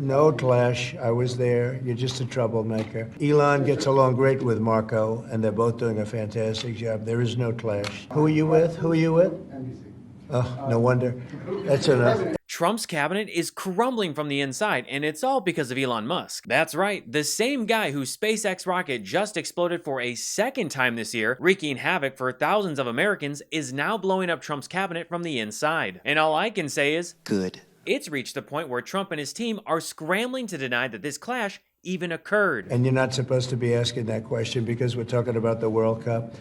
No clash. I was there. You're just a troublemaker. Elon gets along great with Marco, and they're both doing a fantastic job. There is no clash. Who are you with? Who are you with? Oh, no wonder. That's enough. Trump's cabinet is crumbling from the inside, and it's all because of Elon Musk. That's right, the same guy whose SpaceX rocket just exploded for a second time this year, wreaking havoc for thousands of Americans, is now blowing up Trump's cabinet from the inside. And all I can say is, good. It's reached the point where Trump and his team are scrambling to deny that this clash even occurred. And you're not supposed to be asking that question because we're talking about the World Cup.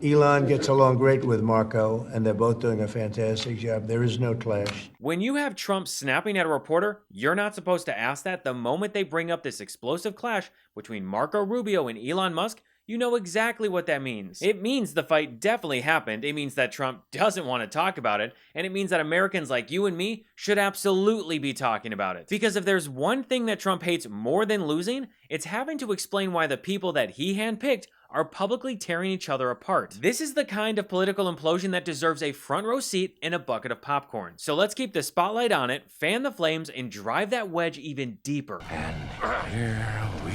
Elon gets along great with Marco, and they're both doing a fantastic job. There is no clash. When you have Trump snapping at a reporter, you're not supposed to ask that the moment they bring up this explosive clash between Marco Rubio and Elon Musk. You know exactly what that means. It means the fight definitely happened, it means that Trump doesn't want to talk about it, and it means that Americans like you and me should absolutely be talking about it. Because if there's one thing that Trump hates more than losing, it's having to explain why the people that he handpicked are publicly tearing each other apart. This is the kind of political implosion that deserves a front row seat and a bucket of popcorn. So let's keep the spotlight on it, fan the flames, and drive that wedge even deeper. And here we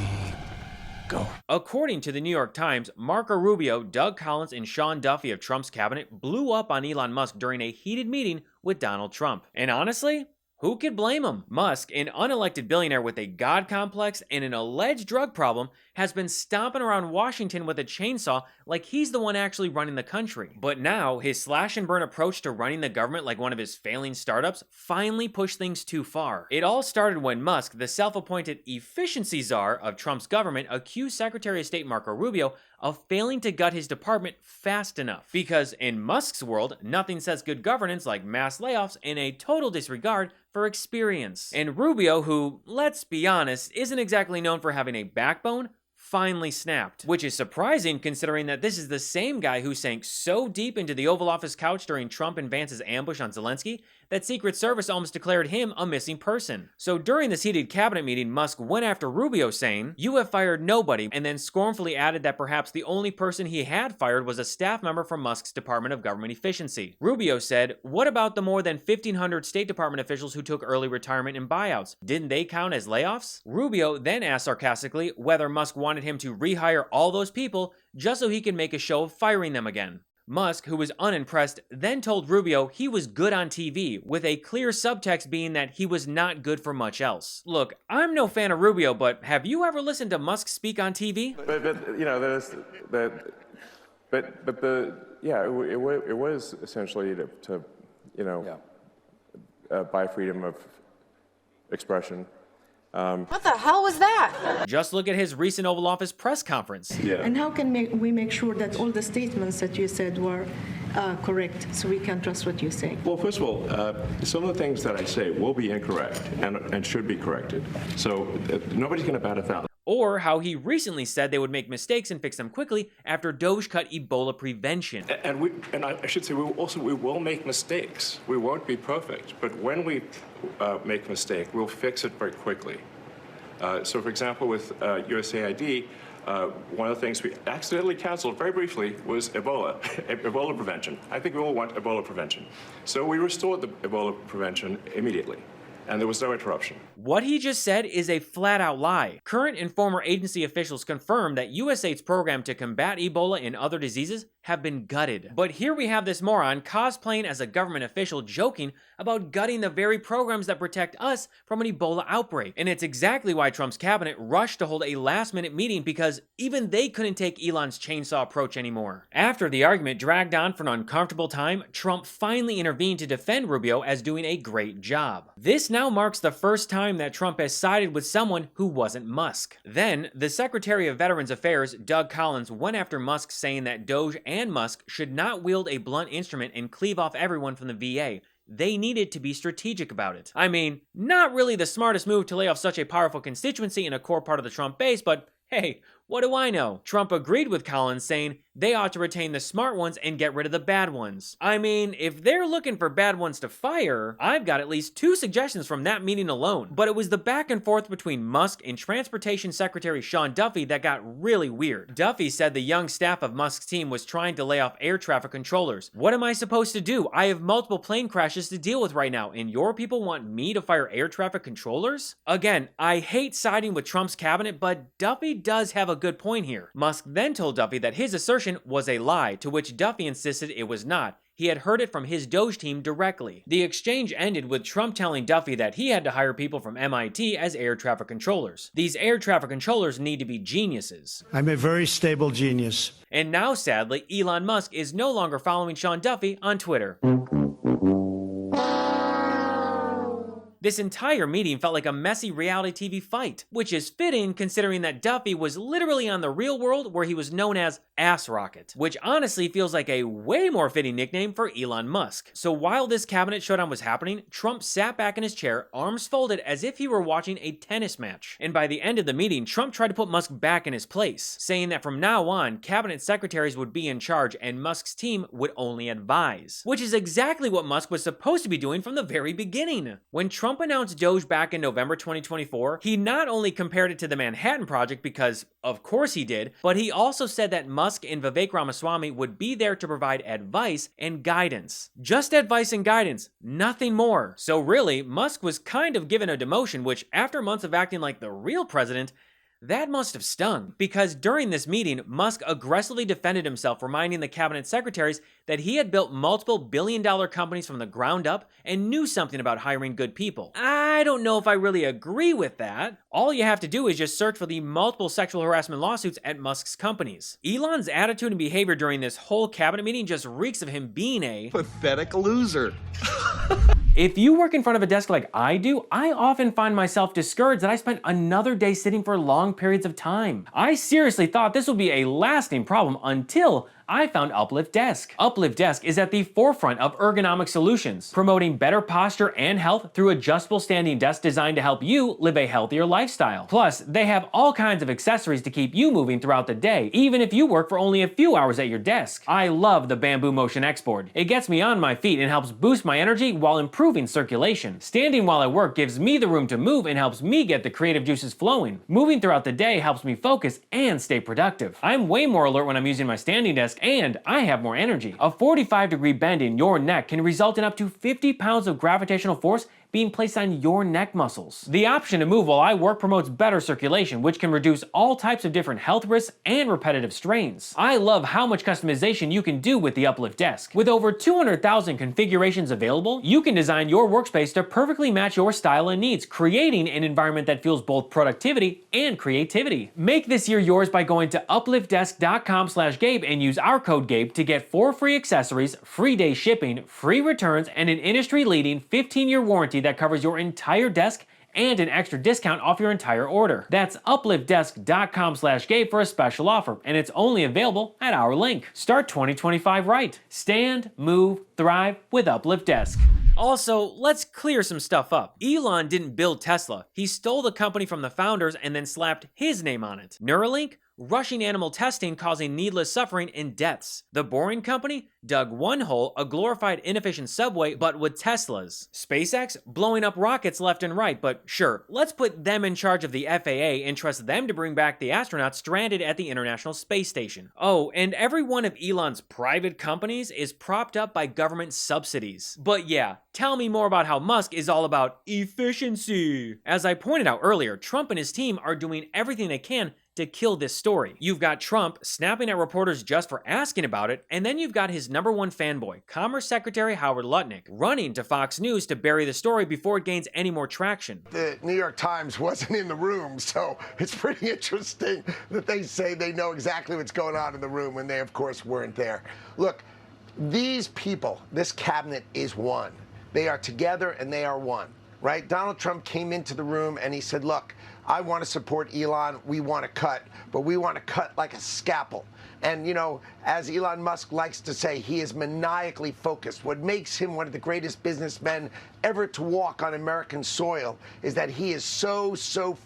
go. According to the New York Times, Marco Rubio, Doug Collins, and Sean Duffy of Trump's cabinet blew up on Elon Musk during a heated meeting with Donald Trump. And honestly, who could blame him? Musk, an unelected billionaire with a god complex and an alleged drug problem, has been stomping around Washington with a chainsaw like he's the one actually running the country. But now, his slash and burn approach to running the government like one of his failing startups finally pushed things too far. It all started when Musk, the self-appointed efficiency czar of Trump's government, accused Secretary of State Marco Rubio of failing to gut his department fast enough. Because in Musk's world, nothing says good governance like mass layoffs and a total disregard for experience. And Rubio, who, let's be honest, isn't exactly known for having a backbone, finally snapped. Which is surprising considering that this is the same guy who sank so deep into the Oval Office couch during Trump and Vance's ambush on Zelensky that Secret Service almost declared him a missing person. So during this heated cabinet meeting, Musk went after Rubio saying, "You have fired nobody," and then scornfully added that perhaps the only person he had fired was a staff member from Musk's Department of Government Efficiency. Rubio said, "What about the more than 1,500 State Department officials who took early retirement and buyouts? Didn't they count as layoffs?" Rubio then asked sarcastically whether Musk wanted him to rehire all those people just so he could make a show of firing them again. Musk, who was unimpressed, then told Rubio he was good on TV, with a clear subtext being that he was not good for much else. Look, I'm no fan of Rubio, but have you ever listened to Musk speak on TV? But you know, there's that. But the it was essentially to you know buy freedom of expression. What the hell was that? Just look at his recent Oval Office press conference. Yeah. And how can we make sure that all the statements that you said were correct, so we can trust what you say? Well, first of all, some of the things that I say will be incorrect and should be corrected. So nobody's going to bat a thousand. Or how he recently said they would make mistakes and fix them quickly after Doge cut Ebola prevention. And I should say, we will make mistakes. We won't be perfect, but when we make a mistake, we'll fix it very quickly. So, for example, with USAID, one of the things we accidentally canceled very briefly was Ebola, Ebola prevention. I think we all want Ebola prevention. So we restored the Ebola prevention immediately. And there was no interruption. What he just said is a flat-out lie. Current and former agency officials confirm that USAID's program to combat Ebola and other diseases have been gutted. But here we have this moron cosplaying as a government official joking about gutting the very programs that protect us from an Ebola outbreak. And it's exactly why Trump's cabinet rushed to hold a last-minute meeting, because even they couldn't take Elon's chainsaw approach anymore. After the argument dragged on for an uncomfortable time, Trump finally intervened to defend Rubio as doing a great job. This now marks the first time that Trump has sided with someone who wasn't Musk. Then, the Secretary of Veterans Affairs, Doug Collins, went after Musk saying that Doge and Musk should not wield a blunt instrument and cleave off everyone from the VA. They needed to be strategic about it. I mean, not really the smartest move to lay off such a powerful constituency in a core part of the Trump base, but hey, What do I know? Trump agreed with Collins, saying they ought to retain the smart ones and get rid of the bad ones. I mean, if they're looking for bad ones to fire, I've got at least 2 suggestions from that meeting alone. But it was the back and forth between Musk and Transportation Secretary Sean Duffy that got really weird. Duffy said the young staff of Musk's team was trying to lay off air traffic controllers. What am I supposed to do? I have multiple plane crashes to deal with right now, and your people want me to fire air traffic controllers? Again, I hate siding with Trump's cabinet, but Duffy does have a good point here. Musk then told Duffy that his assertion was a lie, to which Duffy insisted it was not. He had heard it from his Doge team directly. The exchange ended with Trump telling Duffy that he had to hire people from MIT as air traffic controllers. These air traffic controllers need to be geniuses. I'm a very stable genius. And now, sadly, Elon Musk is no longer following Sean Duffy on Twitter. This entire meeting felt like a messy reality TV fight, which is fitting considering that Duffy was literally on the real world where he was known as Ass Rocket, which honestly feels like a way more fitting nickname for Elon Musk. So while this cabinet showdown was happening, Trump sat back in his chair, arms folded as if he were watching a tennis match. And by the end of the meeting, Trump tried to put Musk back in his place, saying that from now on, cabinet secretaries would be in charge and Musk's team would only advise, which is exactly what Musk was supposed to be doing from the very beginning. When Trump announced Doge back in November 2024, he not only compared it to the Manhattan Project because, of course he did, but he also said that Musk and Vivek Ramaswamy would be there to provide advice and guidance. Just advice and guidance, nothing more. So really, Musk was kind of given a demotion, which after months of acting like the real president, that must have stung, because during this meeting, Musk aggressively defended himself, reminding the cabinet secretaries that he had built multiple billion-dollar companies from the ground up and knew something about hiring good people. I don't know if I really agree with that. All you have to do is just search for the multiple sexual harassment lawsuits at Musk's companies. Elon's attitude and behavior during this whole cabinet meeting just reeks of him being a pathetic loser. If you work in front of a desk like I do, I often find myself discouraged that I spent another day sitting for long periods of time. I seriously thought this would be a lasting problem until I found Uplift Desk. Uplift Desk is at the forefront of ergonomic solutions, promoting better posture and health through adjustable standing desks designed to help you live a healthier lifestyle. Plus, they have all kinds of accessories to keep you moving throughout the day, even if you work for only a few hours at your desk. I love the Bamboo Motion X-Board. It gets me on my feet and helps boost my energy while improving circulation. Standing while I work gives me the room to move and helps me get the creative juices flowing. Moving throughout the day helps me focus and stay productive. I'm way more alert when I'm using my standing desk, and I have more energy. A 45-degree bend in your neck can result in up to 50 pounds of gravitational force being placed on your neck muscles. The option to move while I work promotes better circulation, which can reduce all types of different health risks and repetitive strains. I love how much customization you can do with the Uplift Desk. With over 200,000 configurations available, you can design your workspace to perfectly match your style and needs, creating an environment that fuels both productivity and creativity. Make this year yours by going to upliftdesk.com/Gabe and use our code Gabe to get 4 free accessories, free day shipping, free returns, and an industry-leading 15-year warranty that covers your entire desk and an extra discount off your entire order. That's upliftdesk.com/Gabe for a special offer, and it's only available at our link. Start 2025 right. Stand, move, thrive with Uplift Desk. Also, let's clear some stuff up. Elon didn't build Tesla. He stole the company from the founders and then slapped his name on it. Neuralink? Rushing animal testing causing needless suffering and deaths. The Boring Company dug one hole, a glorified inefficient subway, but with Teslas. SpaceX blowing up rockets left and right, but sure, let's put them in charge of the FAA and trust them to bring back the astronauts stranded at the International Space Station. Oh, and every one of Elon's private companies is propped up by government subsidies. But yeah, tell me more about how Musk is all about efficiency. As I pointed out earlier, Trump and his team are doing everything they can to kill this story. You've got Trump snapping at reporters just for asking about it, and then you've got his #1 fanboy, Commerce Secretary Howard Lutnick, running to Fox News to bury the story before it gains any more traction. The New York Times wasn't in the room, so it's pretty interesting that they say they know exactly what's going on in the room when they, of course, weren't there. Look, these people, this cabinet is one. They are together and they are one, right? Donald Trump came into the room and he said, look, I want to support Elon. We want to cut, but we want to cut like a scalpel. And, you know, as Elon Musk likes to say, he is maniacally focused. What makes him one of the greatest businessmen ever to walk on American soil is that he is so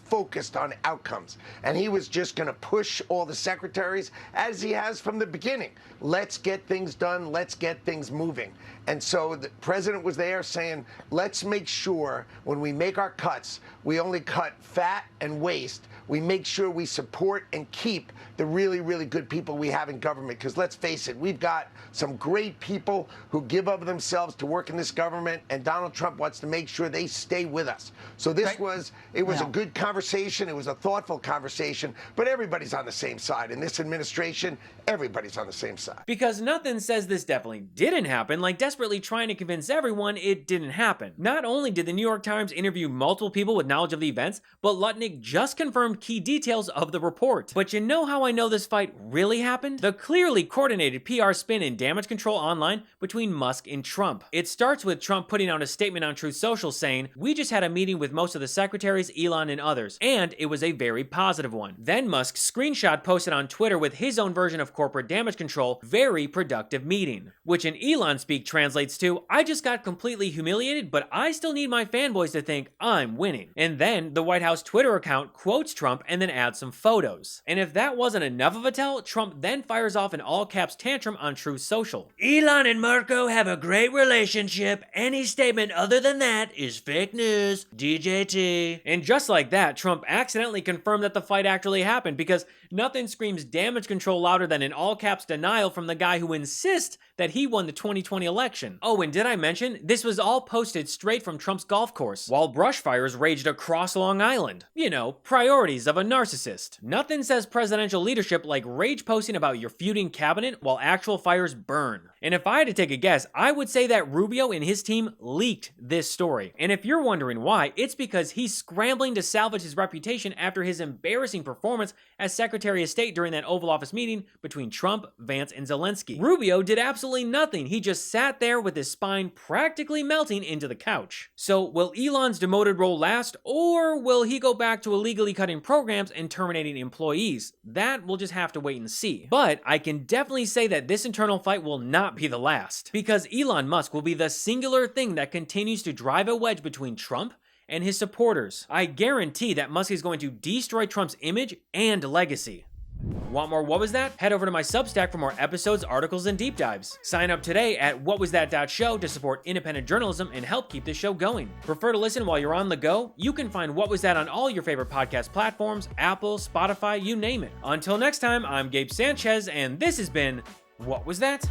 focused on outcomes. And he was just going to push all the secretaries, as he has from the beginning. Let's get things done. Let's get things moving. And so the president was there saying, let's make sure when we make our cuts, we only cut fat and waste. We make sure we support and keep the really, really good people we have in government. Because let's face it, we've got some great people who give of themselves to work in this government, and Donald Trump wants to make sure they stay with us. So this was a good conversation. It was a thoughtful conversation, but everybody's on the same side. In this administration, everybody's on the same side. Because nothing says this definitely didn't happen, like desperately trying to convince everyone it didn't happen. Not only did the New York Times interview multiple people with knowledge of the events, but Lutnick just confirmed key details of the report. But you know how I know this fight really happened? The clearly coordinated PR spin and damage control online between Musk and Trump. It starts with Trump putting out a statement on Truth Social saying, "We just had a meeting with most of the secretaries, Elon and others, and it was a very positive one." Then Musk screenshot posted on Twitter with his own version of corporate damage control, "Very productive meeting," which in Elon speak translates to, "I just got completely humiliated, but I still need my fanboys to think I'm winning." And then the White House Twitter account quotes Trump and then adds some photos. And if that wasn't enough of a tell, Trump then fires off an all-caps tantrum on Truth Social. "Elon and Marco have a great relationship. Any statement other than that is fake news. DJT." And just like that, Trump accidentally confirmed that the fight actually happened, because nothing screams damage control louder than an all-caps denial from the guy who insists that he won the 2020 election. Oh, and did I mention, this was all posted straight from Trump's golf course, while brush fires raged across Long Island. You know, priorities of a narcissist. Nothing says presidential leadership like rage posting about your feuding cabinet while actual fires burn. And if I had to take a guess, I would say that Rubio and his team leaked this story. And if you're wondering why, it's because he's scrambling to salvage his reputation after his embarrassing performance as Secretary of State during that Oval Office meeting between Trump, Vance, and Zelensky. Rubio did absolutely nothing. He just sat there with his spine practically melting into the couch. So will Elon's demoted role last, or will he go back to illegally cutting programs and terminating employees? That we'll just have to wait and see. But I can definitely say that this internal fight will not be the last, because Elon Musk will be the singular thing that continues to drive a wedge between Trump and his supporters. I guarantee that Musk is going to destroy Trump's image and legacy. Want more What Was That? Head over to my Substack for more episodes, articles, and deep dives. Sign up today at whatwasthat.show to support independent journalism and help keep this show going. Prefer to listen while you're on the go? You can find What Was That on all your favorite podcast platforms, Apple, Spotify, you name it. Until next time, I'm Gabe Sanchez, and this has been What Was That?